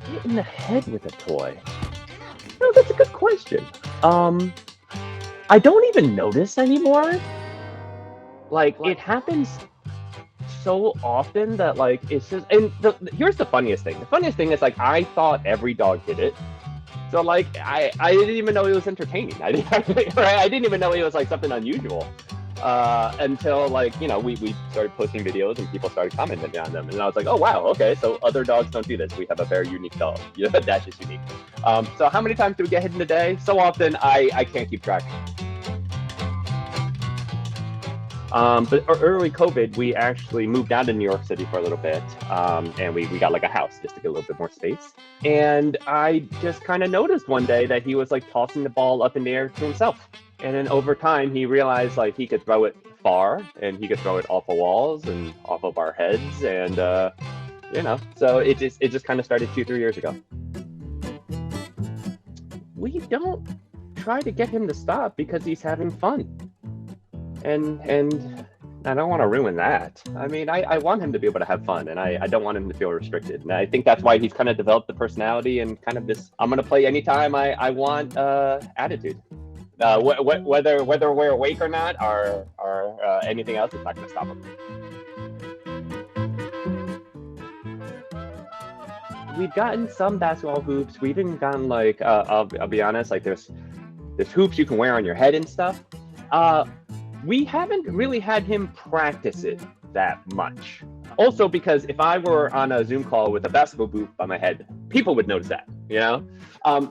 Hit in the head with a toy. No, that's a good question. I don't even notice anymore. Like, it happens so often that like it's just. And here's the funniest thing. The funniest thing is like I thought every dog did it. So like I didn't even know it was entertaining. I didn't right? I didn't even know it was like something unusual. Until like we started posting videos and people started commenting on them, and I was like, oh wow, okay, so other dogs don't do this. We have a very unique dog. Dash is unique. So how many times do we get hit in a day? So often I can't keep track. But early COVID, we actually moved down to New York City for a little bit, and we got like a house just to get a little bit more space. And I just kind of noticed one day that he was like tossing the ball up in the air to himself. And then over time, he realized like he could throw it far, and he could throw it off of walls and off of our heads, and so it just kind of started 2-3 years ago. We don't try to get him to stop because he's having fun. And I don't want to ruin that. I mean, I want him to be able to have fun, and I don't want him to feel restricted. And I think that's why he's kind of developed the personality and kind of this I'm going to play anytime I want attitude. Whether we're awake or not, or anything else, it's not going to stop him. We've gotten some basketball hoops. We've even gotten like I'll be honest, like there's hoops you can wear on your head and stuff. We haven't really had him practice it that much. Also because if I were on a Zoom call with a basketball hoop on my head, people would notice that,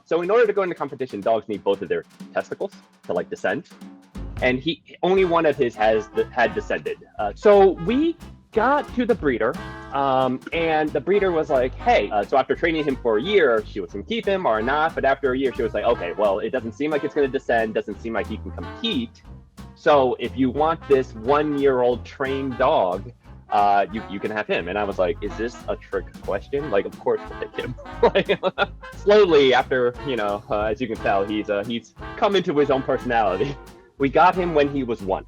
So in order to go into competition, dogs need both of their testicles to like descend. And only one of his had descended. So we got to the breeder, and the breeder was like, hey, so after training him for a year, she was going to keep him or not. But after a year, she was like, okay, well, it doesn't seem like it's going to descend. Doesn't seem like he can compete. So if you want this 1-year-old trained dog, you can have him. And I was like, is this a trick question? Like, of course we'll take him. Slowly after, as you can tell, he's come into his own personality. We got him when he was 1.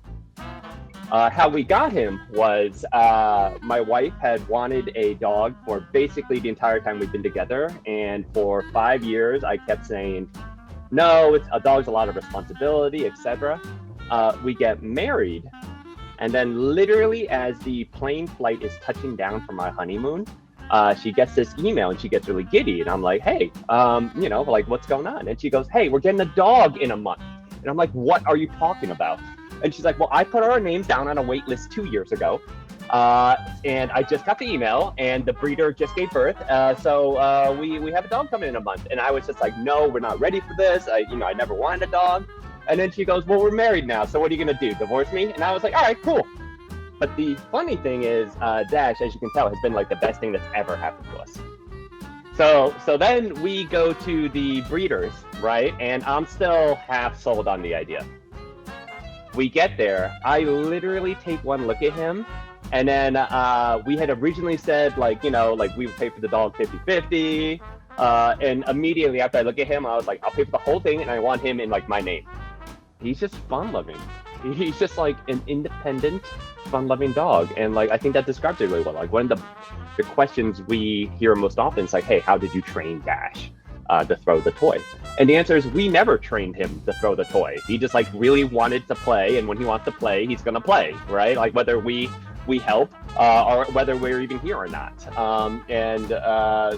How we got him was my wife had wanted a dog for basically the entire time we've been together. And for 5 years, I kept saying, no, a dog's a lot of responsibility, etc. We get married, and then literally as the plane flight is touching down from our honeymoon, she gets this email and she gets really giddy, and I'm like, hey, like what's going on? And she goes, hey, we're getting a dog in a month. And I'm like, what are you talking about? And she's like, well, I put our names down on a wait list 2 years ago, and I just got the email, and the breeder just gave birth, so we have a dog coming in a month. And I was just like, no, we're not ready for this. I never wanted a dog. And then she goes, well, we're married now, so what are you going to do, divorce me? And I was like, all right, cool. But the funny thing is, Dash, as you can tell, has been like the best thing that's ever happened to us. So then we go to the breeders, right? And I'm still half sold on the idea. We get there. I literally take one look at him. And then we had originally said, like we would pay for the dog 50-50. And immediately after I look at him, I was like, I'll pay for the whole thing, and I want him in like my name. He's just fun-loving. He's just like an independent, fun-loving dog, and like I think that describes it really well. Like one of the questions we hear most often is like, "Hey, how did you train Dash to throw the toy?" And the answer is we never trained him to throw the toy. He just like really wanted to play, and when he wants to play, he's gonna play, right? Like whether we help or whether we're even here or not.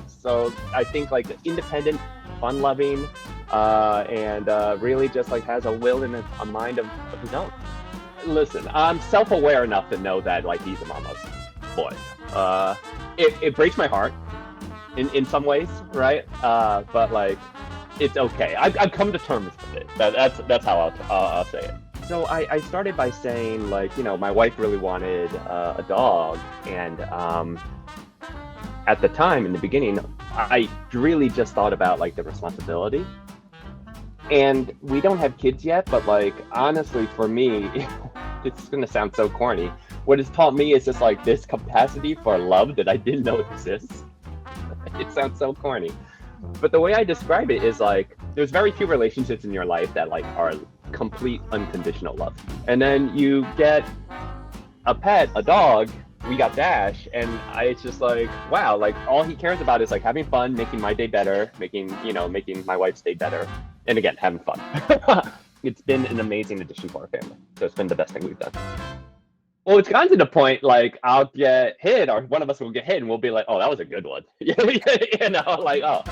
So I think like independent, fun-loving. And really just like has a will and a mind of his own. Listen, I'm self-aware enough to know that like he's a mama's boy. It breaks my heart in some ways, right? But like it's okay. I've come to terms with it. That's how I'll say it. So I started by saying like my wife really wanted a dog, and at the time in the beginning I really just thought about like the responsibility. And we don't have kids yet, but like honestly for me, it's gonna sound so corny. What it's taught me is just like this capacity for love that I didn't know exists. It sounds so corny. But the way I describe it is like there's very few relationships in your life that like are complete unconditional love. And then you get a pet, a dog, we got Dash, and it's just like, wow, like all he cares about is like having fun, making my day better, making my wife's day better, and again, having fun. It's been an amazing addition to our family, so it's been the best thing we've done. Well, it's gotten to the point like I'll get hit, or one of us will get hit, and we'll be like, "Oh, that was a good one," like, "Oh."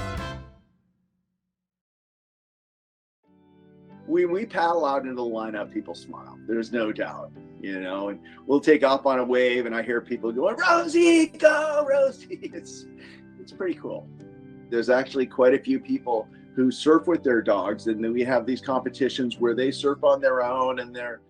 When we paddle out into the lineup, people smile. There's no doubt, and we'll take off on a wave, and I hear people going, "Rosie, go, Rosie!" It's pretty cool. There's actually quite a few people who surf with their dogs, and then we have these competitions where they surf on their own, and they're